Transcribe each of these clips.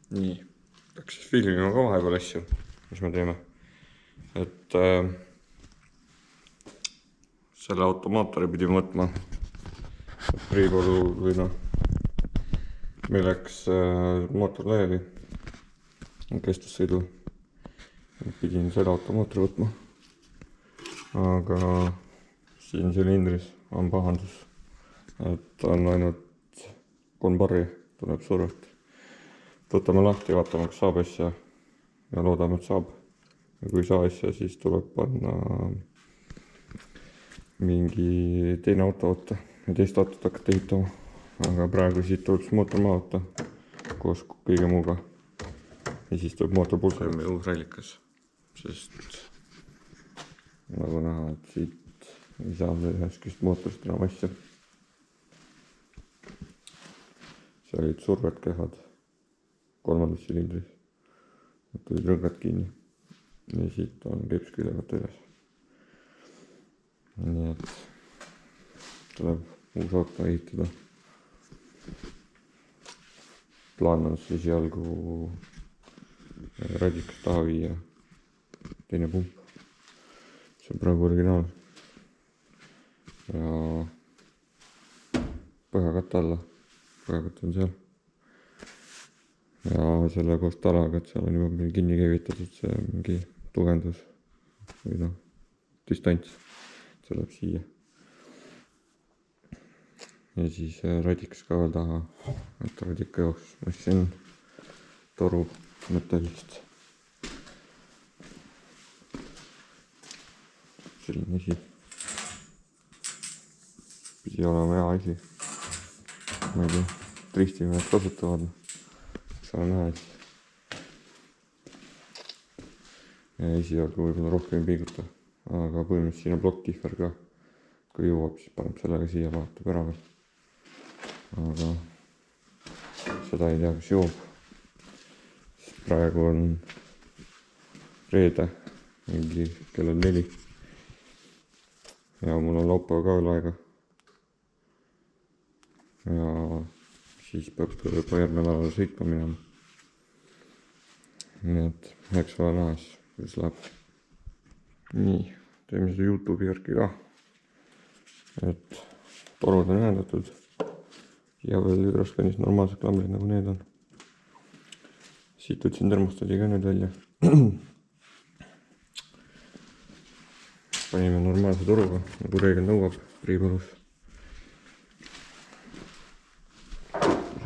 Nii, peaks siis filmima ka vahepeal asju, mis me teeme. Et selle automaatori pidime võtma Priibolu või noh, meil läks mootor laiali kestussõidul. Pidin selle automaatori võtma. Aga siin silindris on pahandus, et on ainult 3 barri tuleb survet. Võtame lahti, vaatame, kas saab asja ja loodame, et saab. Ja kui ei saa asja, siis tuleb panna mingi teine auto võtta ja teist autot hakata ehitama. Aga praegu siit tuleb siis mootor maha võtta koos kõige muuga. Ja siis tuleb mootor pulka. See on meie uus rallikas, sest nagu näha, et siit ei saa ühest mootorist enam asja. See olid surved kehad 3. silindris. Nad tulid rõngad kinni ja siit on keps külje pealt üles. Nii et tuleb uus auto ehitada. Plaan on siis jalgu radikas taha viia teine pump. See on praegu originaal. Ja põhjakatte alla. Põhjakatte on seal. Ja selle koos talaga, et seal on juba meil kinni keevitatud see mingi tugevdus või noh, distants. See läheb siia. Ja siis radikas ka veel taha, et radika jooks. Siin toru metallist. Selline asi. Pidi olema hea asi. Ma ei tea, dristimehed kasutavad. Seal on näha, et ja esialgu võib-olla rohkem ei piiguta, aga põhimõtteliselt siin on plokktihver ka. Kui jõuab, siis paneb sellega siia, vaatab ära veel. Aga seda ei tea, kas jõuab. Praegu on reede, mingi kell on 4. Ja mul on laupäev ka veel aega. Ja siis peab juba järgmine nädal sõitma minema. Nii et eks ole näha, kuidas läheb. Nii, teeme seda YouTube'i järgi ka. Et torud on ühendatud ja veel hüdroskaanis normaalsed klambrid nagu need on. Siit võtsin termostadi ka nüüd välja. Panime normaalse toruga, nagu reegel nõuab Priibolus.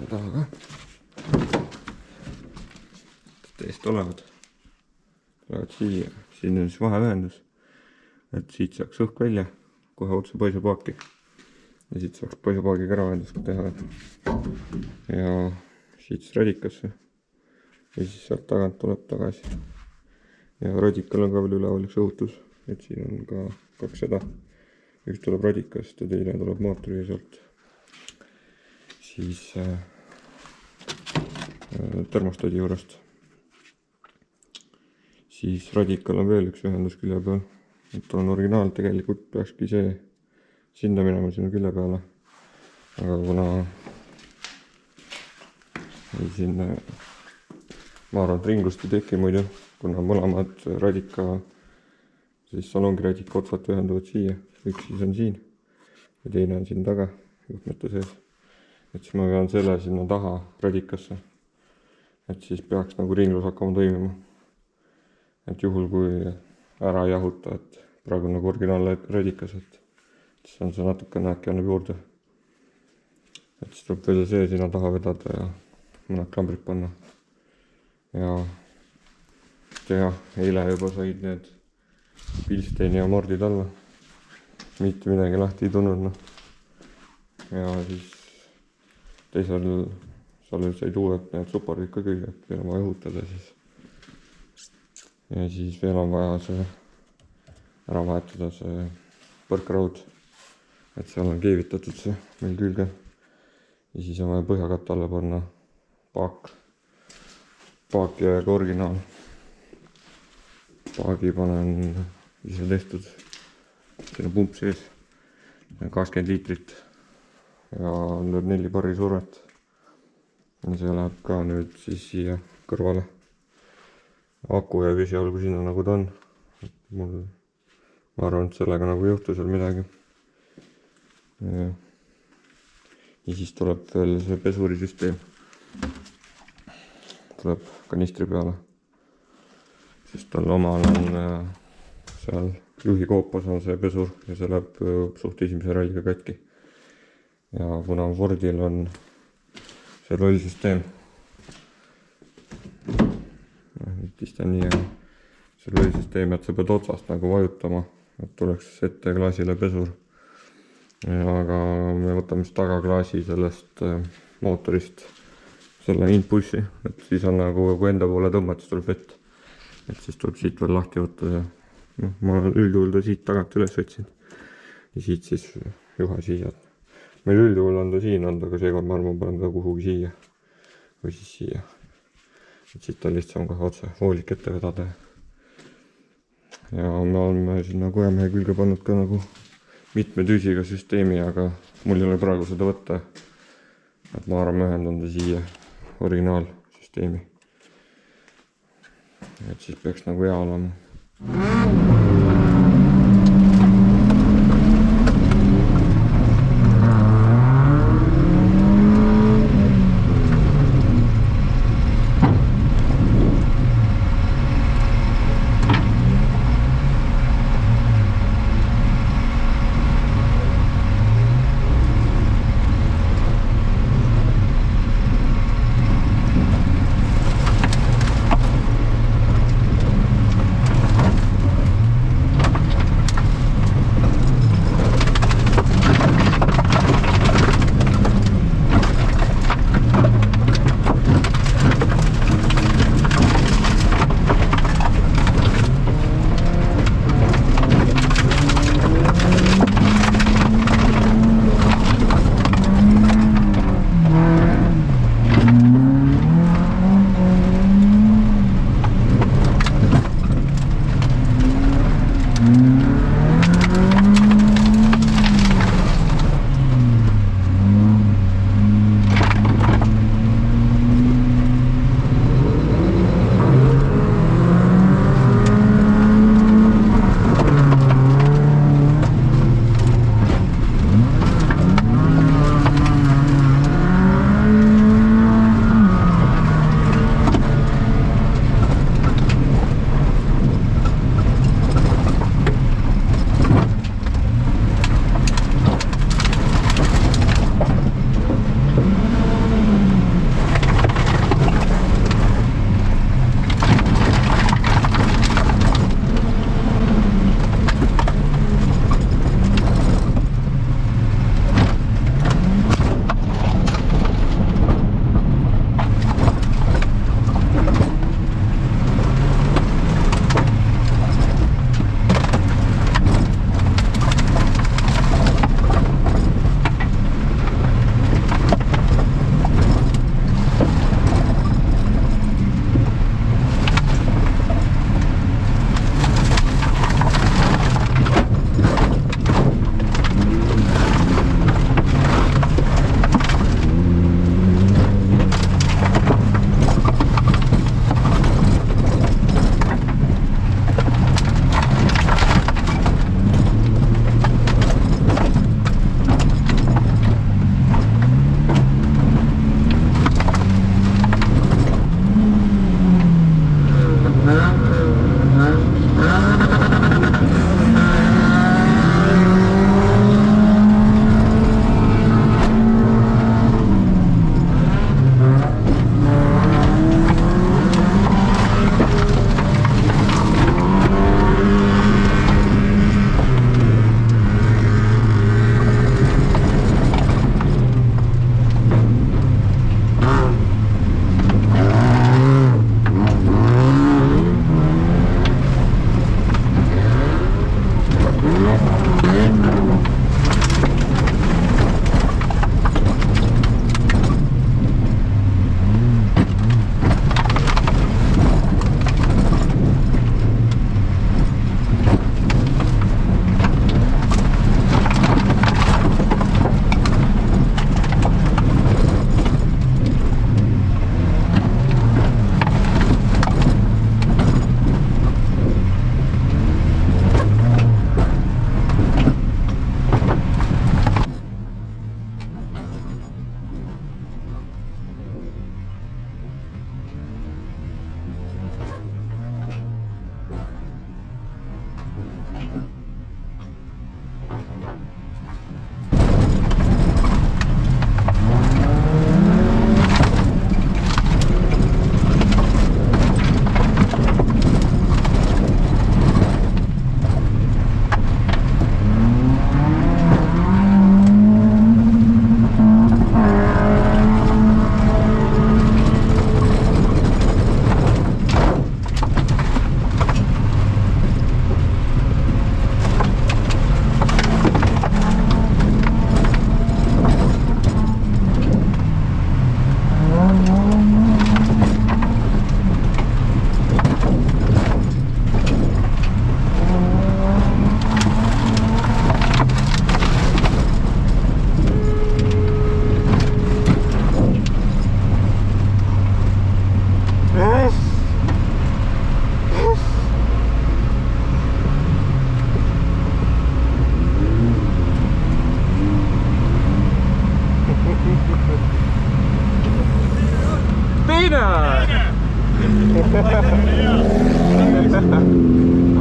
Taha ka. Täiesti olevad. Lähevad siia. Siin on siis vaheühendus. Et siit saaks õhk välja. Kohe otse paisepaaki. Ja siit saaks paisepaagiga äraühendus teha. Ja siit siis radikasse. Ja siis sealt tagant tuleb tagasi. Ja radikal on ka veel üleval üks õhutus. Et siin on ka 2 seda. Üks tuleb radikast ja teine tuleb mootori sealt. Siis termostadi juurest. Siis radikal on veel üks ühendus külje peal. Et on originaal, tegelikult peakski see sinna minema sinna külje peale. Aga kuna siin ma arvan, et ringlust ei teki muidu, kuna mõlemad radika, siis salongi radika otsad ühenduvad siia. Üks siis on siin ja teine on siin taga juhtmete sees. Et siis ma pean selle sinna taha radikasse. Et siis peaks nagu ringlus hakkama toimima. Et juhul kui ära ei jahuta, et praegu on nagu originaal radikas, et siis on see natukene äkki annab juurde. Et siis tuleb veel see sinna taha vedada ja mõned klambrid panna. Ja eile juba said need pilsteini ja mordid alla. Mitte midagi lahti ei tulnud. No. Ja siis teisel seal said uued need supordid ka külge, et veel on vaja õhutada siis. Ja siis veel on vaja see ära vahetada see põrkraud, et seal on keevitatud see meil külge. Ja siis on vaja põhjakatte alla panna paak. Paak ja ka originaal. Paagi panen ise tehtud. Siin on pump sees. 20 liitrit. Ja lööb 4 barri survet. ja see läheb ka nüüd siis siia kõrvale. Aku jääb esialgu sinna nagu ta on. Ma arvan, et sellega nagu ei juhtu seal midagi. Ja siis tuleb veel see pesurisüsteem. Tuleb kanistri peale. Sest tal omal on seal juhi koopas on see pesur ja see läheb suht esimese ralliga katki. Ja kuna Fordil on see lollsüsteem, pistan nii, see lollsüsteem, et sa pead otsast nagu vajutama, et tuleks ette klaasile pesur. Aga me võtame siis tagaklaasi sellest mootorist selle impulsi, et siis on nagu kui enda poole tõmmates tuleb vett. Et siis tuleb siit veel lahti võtta ja ma üldjuhul ta siit tagant üles võtsin. Ja siit siis juha siia. Meil üldjuhul on ta siin olnud, aga seekord ma arvan panen ta kuhugi siia. Või siis siia. Et siit on lihtsam kohe otse voolik ette vedada. Ja me oleme sinna kojamehe külge pannud ka nagu mitme tüüsiga süsteemi, aga mul ei ole praegu seda võtta. Et ma arvan, ma ühendan ta siia originaalsüsteemi. Et siis peaks nagu hea olema.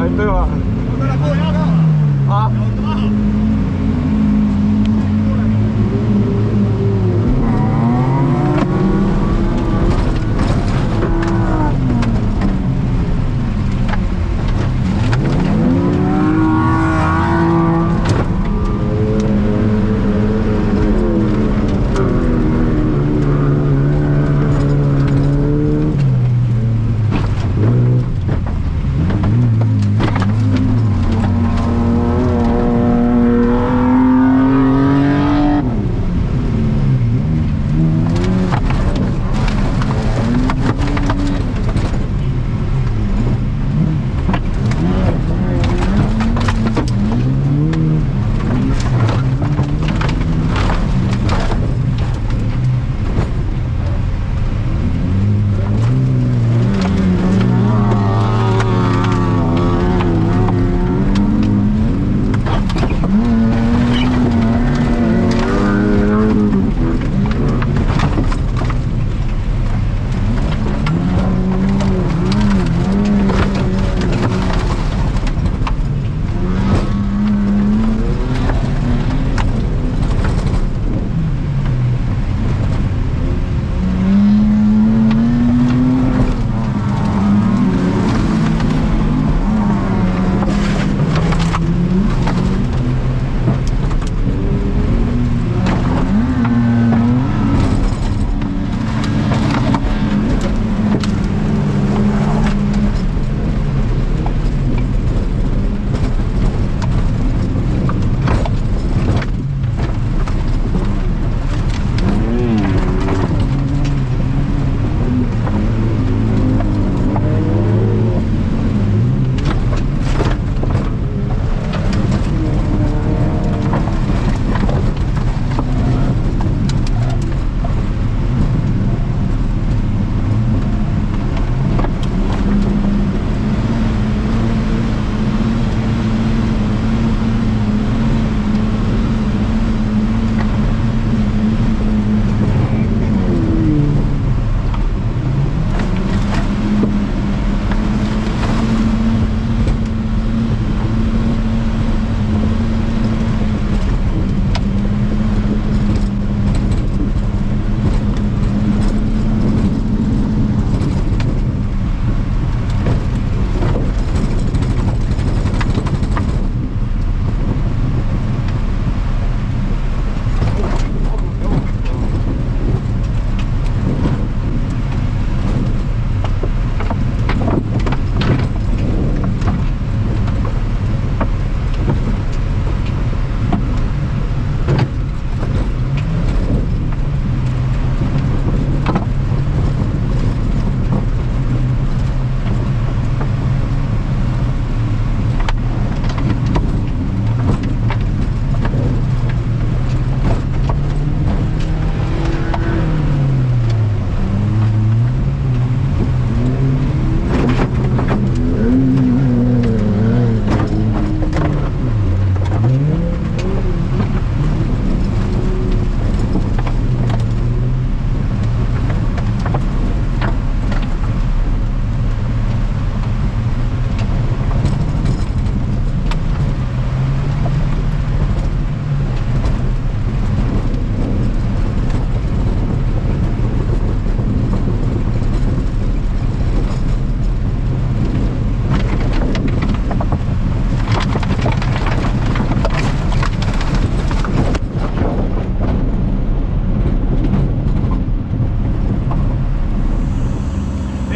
Ainult hüva.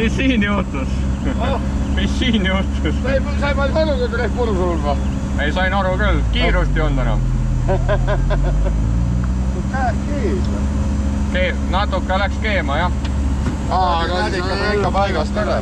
mis siin juhtus? Mis siin juhtus? Sa ei pannud aru, kui ta läks puru sulma? Ei, sain aru küll, kiirust ei olnud enam. Natuke läks keema, jah. Aga radikas on ikka paigast ära.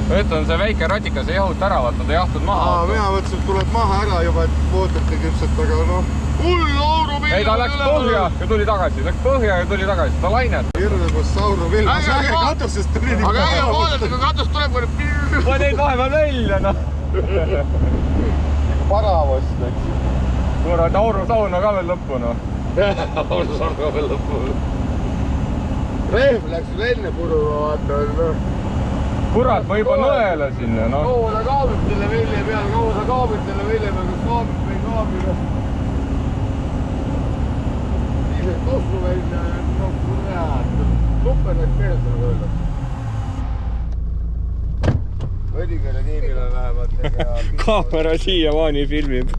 Ütlen, see väike radikas ei jahuta ära, vaata, ta ei jahtud maha. Mina mõtlesin, et tuleb maha ära juba, et mootorite küpset, aga noh. Lauru Vilja! Ei, ta läks põhja ja tuli tagasi. Läks põhja ja tuli tagasi. Ta lainet. Hirmus Lauru Vilja. Äge katusest tuli nii aga äge vaadata, kui katus tuleb, kui ma neid vahepeal välja, noh. Paravast läks. Kurat, Auru sauna ka veel lõppu, noh. Auru sauna ka veel lõppu. rehv läks sul enne puru, vaata. kurat, ma juba nõela sinna, noh. Kaua ta kaabib selle vilja peal, kaua ta kaabib selle vilja peal, kas kaabib või ei kaabib. Siis et tossu välja, noh, kurat. Super läks keeles, nagu öelda. Õdigele tiimile lähevad. kaamera siiamaani filmib.